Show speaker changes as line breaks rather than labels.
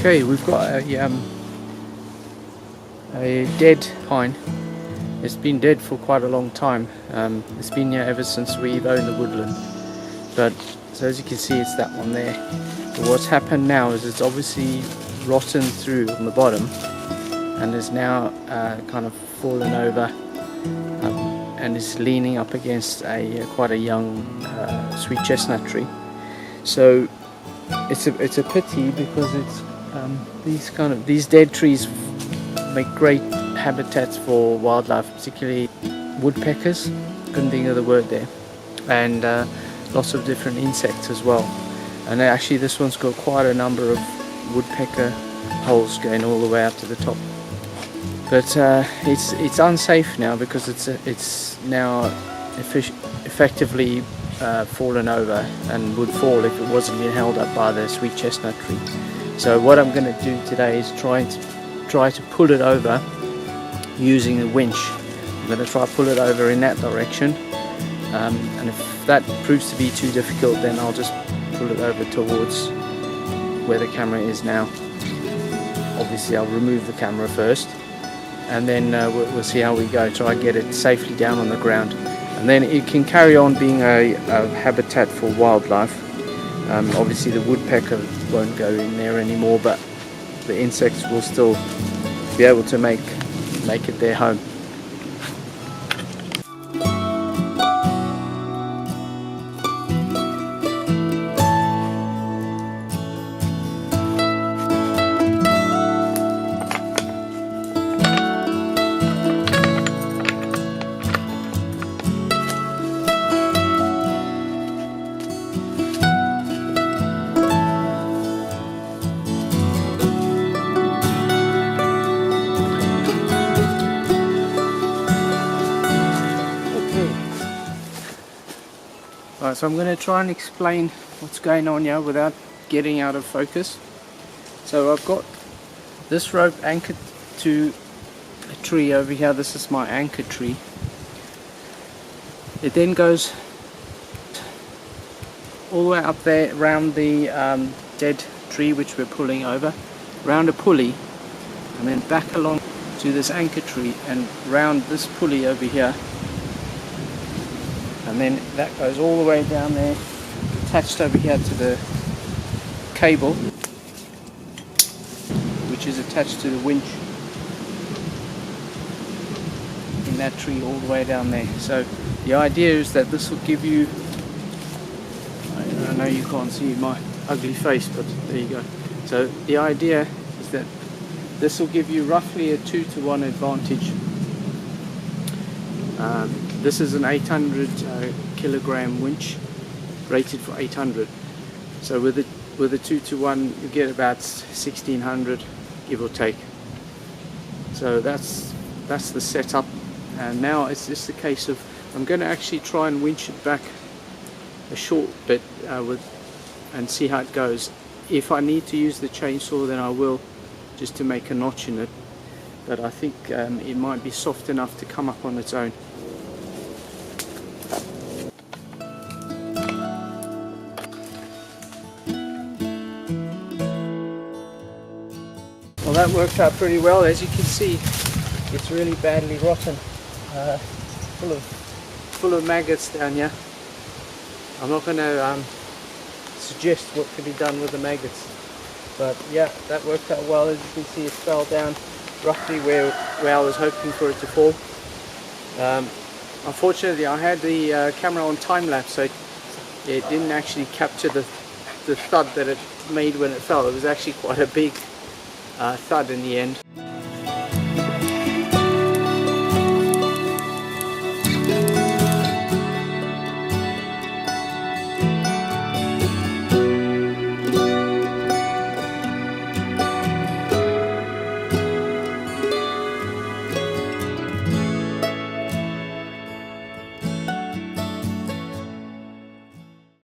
Okay, we've got a dead pine. It's been dead for quite a long time. It's been here ever since we've owned the woodland. But so as you can see, it's that one there. But what's happened now is it's obviously rotten through on the bottom and is now kind of fallen over and is leaning up against quite a young sweet chestnut tree. So it's a pity because it's these dead trees make great habitats for wildlife, particularly woodpeckers. Couldn't think of the word there, and lots of different insects as well. And actually, this one's got quite a number of woodpecker holes going all the way up to the top. But it's unsafe now because it's now effectively fallen over and would fall if it wasn't being held up by the sweet chestnut tree. So what I'm going to do today is try to pull it over using a winch. I'm going to try to pull it over in that direction, and if that proves to be too difficult, then I'll just pull it over towards where the camera is now. Obviously I'll remove the camera first, and then we'll see how we go. Try to get it safely down on the ground, and then it can carry on being a habitat for wildlife. Obviously the woodpecker won't go in there anymore, but the insects will still be able to make it their home. Alright, so I'm going to try and explain what's going on here without getting out of focus. So I've got this rope anchored to a tree over here. This is my anchor tree. It then goes all the way up there around the dead tree which we're pulling over, round a pulley, and then back along to this anchor tree and round this pulley over here. And then that goes all the way down there, attached over here to the cable, which is attached to the winch in that tree all the way down there. So the idea is that this will give you, I know you can't see my ugly face, but there you go. So the idea is that this will give you roughly a 2-to-1 advantage. This is an 800 kilogram winch, rated for 800. So with a 2-to-1, you get about 1600, give or take. So that's the setup. And now it's just a case of I'm going to actually try and winch it back a short bit and see how it goes. If I need to use the chainsaw, then I will, just to make a notch in it. But I think it might be soft enough to come up on its own. Well, that worked out pretty well. As you can see, it's really badly rotten, full of maggots down here. I'm not going to suggest what can be done with the maggots, but yeah, that worked out well. As you can see, it fell down roughly where I was hoping for it to fall. Unfortunately, I had the camera on time lapse, so it didn't actually capture the thud that it made when it fell. It was actually quite a big thud in the end.